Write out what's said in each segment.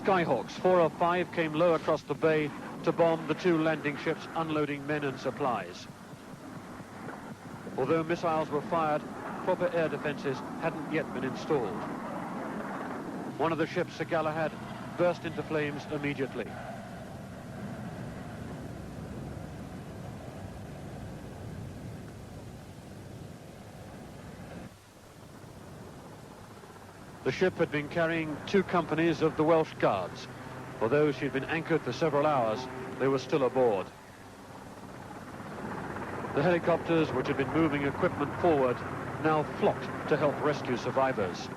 Skyhawks, 4 or 5, came low across the bay to bomb the 2 landing ships unloading men and supplies. Although missiles were fired, proper air defences hadn't yet been installed. One of the ships, Sir Galahad, burst into flames immediately. The ship had been carrying 2 companies of the Welsh Guards. Although she'd been anchored for several hours, they were still aboard. The helicopters, which had been moving equipment forward, now flocked to help rescue survivors.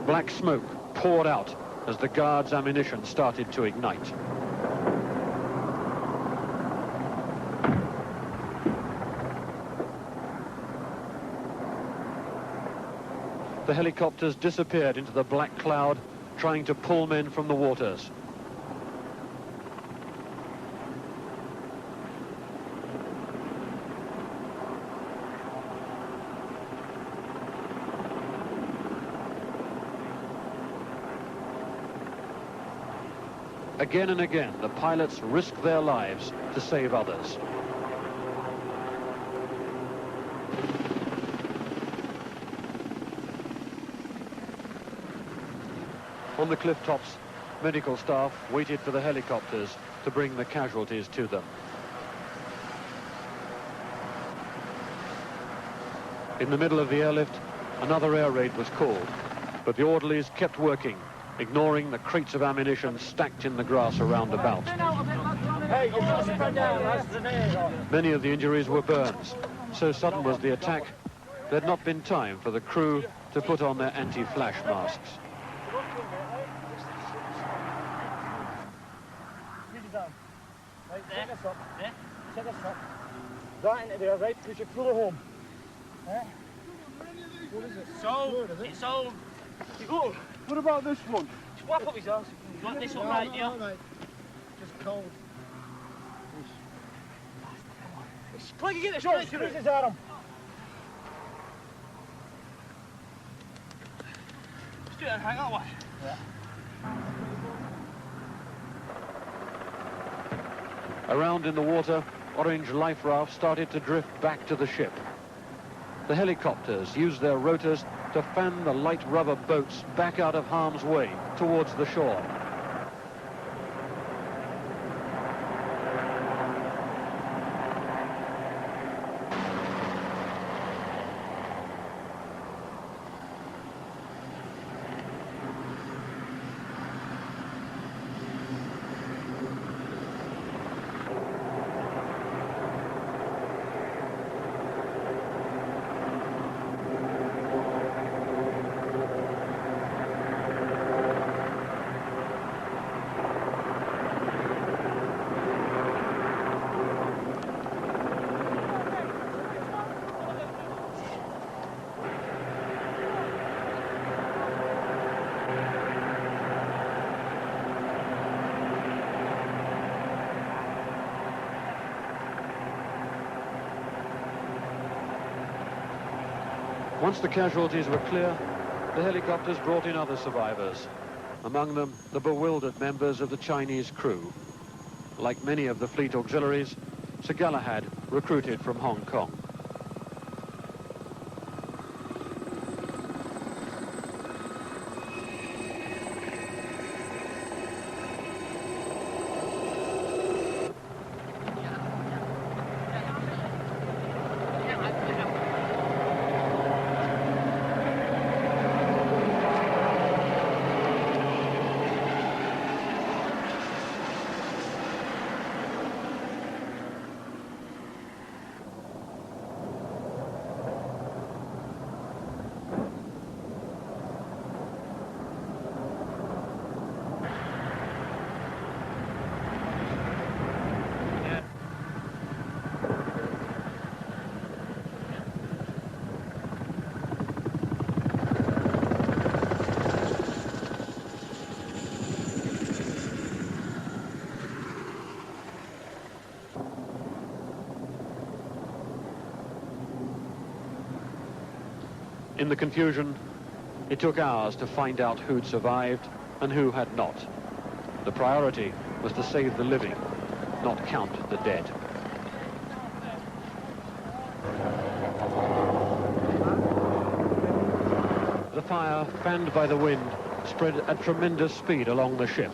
Black smoke poured out as the Guards' ammunition started to ignite. The helicopters disappeared into the black cloud, trying to pull men from the waters. Again and again, the pilots risked their lives to save others. On the cliff tops, medical staff waited for the helicopters to bring the casualties to them. In the middle of the airlift, another air raid was called, but the orderlies kept working, ignoring the crates of ammunition stacked in the grass around about. Many of the injuries were burns. So sudden was the attack, there had not been time for the crew to put on their anti-flash masks. Right into there, right, push your cooler home. What is it? It's old. Oh, what about this one? Swap up his ass. You want this one right here? Right. Just cold. Can you get this John, right through? squeeze his arm. Let's do it and hang that way. Yeah. Around in the water, orange life rafts started to drift back to the ship. The helicopters used their rotors to fan the light rubber boats back out of harm's way towards the shore. Once the casualties were clear, the helicopters brought in other survivors, among them the bewildered members of the Chinese crew. Like many of the fleet auxiliaries, Sir Galahad recruited from Hong Kong. In the confusion, it took hours to find out who'd survived and who had not. The priority was to save the living, not count the dead. The fire, fanned by the wind, spread at tremendous speed along the ship.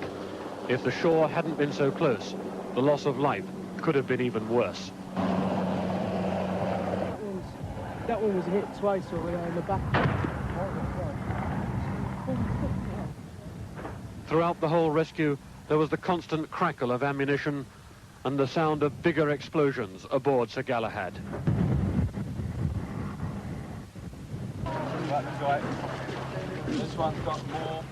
If the shore hadn't been so close, the loss of life could have been even worse. That one was hit twice over there in the back. Throughout the whole rescue, there was the constant crackle of ammunition and the sound of bigger explosions aboard Sir Galahad. This one's got more.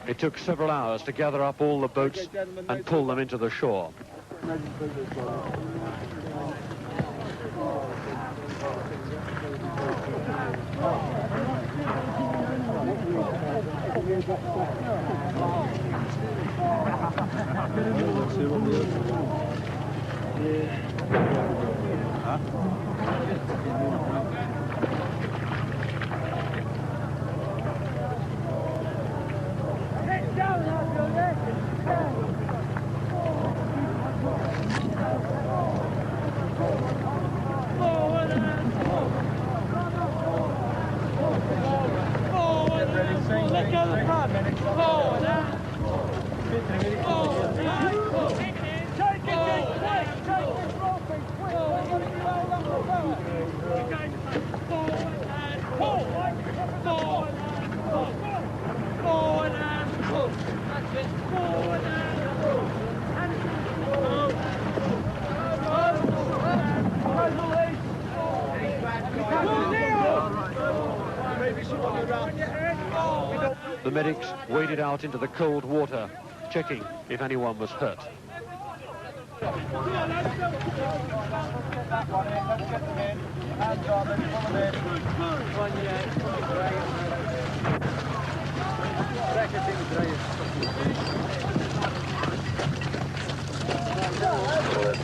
It took several hours to gather up all the boats and pull them into the shore. The medics waded out into the cold water, checking if anyone was hurt.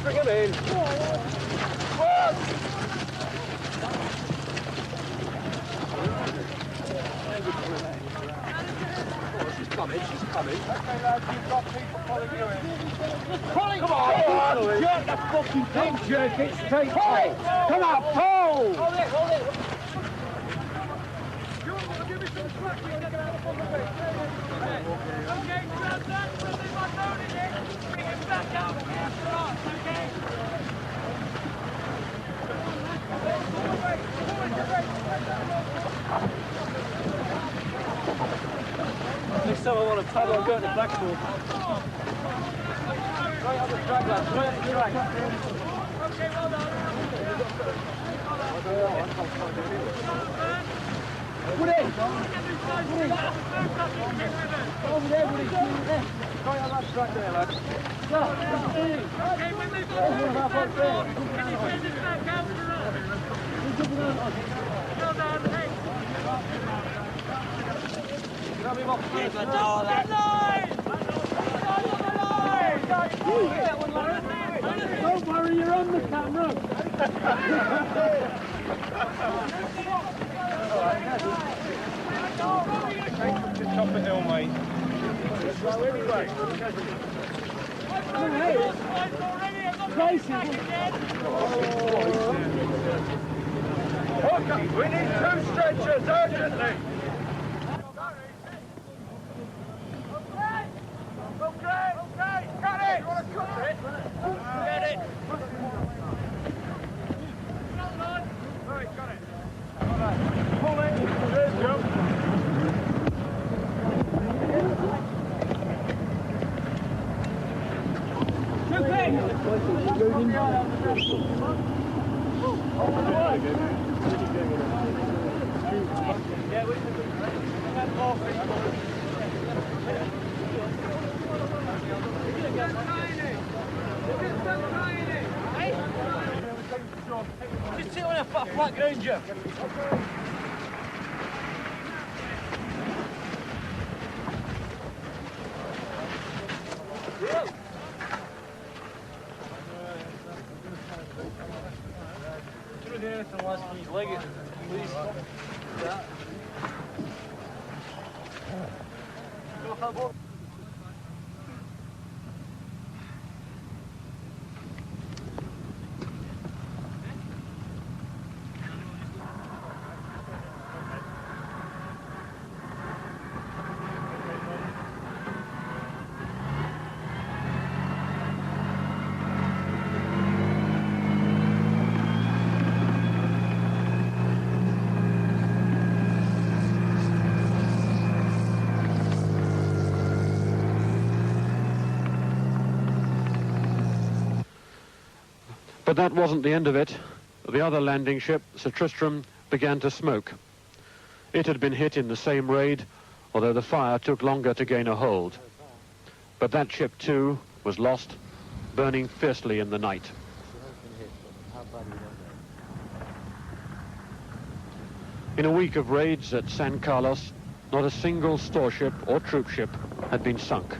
Bring him in. She's coming. Okay, lads, you've got people following you in. Come on! Jerk the fucking thing, jerk it straight. Pull! Come on, pull! Hold it, hold it. Give me some slack, you can get out of the way. Okay, grab that, put him back down in it. Bring him back out after us, okay? Next time I want to paddle, I'm going to Blackpool. Right on the track, lads. Right on the track. Okay, well done. Woody! Over there, Woody. Right on that track there, lads. Okay, when they've got the back, can you send it back out for us? Well done, thanks. Grab him off the line! Don't worry, you're on the camera. Top of the hill, mate. We need 2 stretchers urgently. Okay, cut it! You want to cut it? Get it! Right, got it. Pull it. There's Joe. Yeah, we can go. Just sit on a flat ground, Jeff. Through there to the last week. Leg it, please. Yeah. But that wasn't the end of it. The other landing ship, Sir Tristram, began to smoke. It had been hit in the same raid, although the fire took longer to gain a hold. But that ship too was lost, burning fiercely in the night. In a week of raids at San Carlos, not a single store ship or troop ship had been sunk.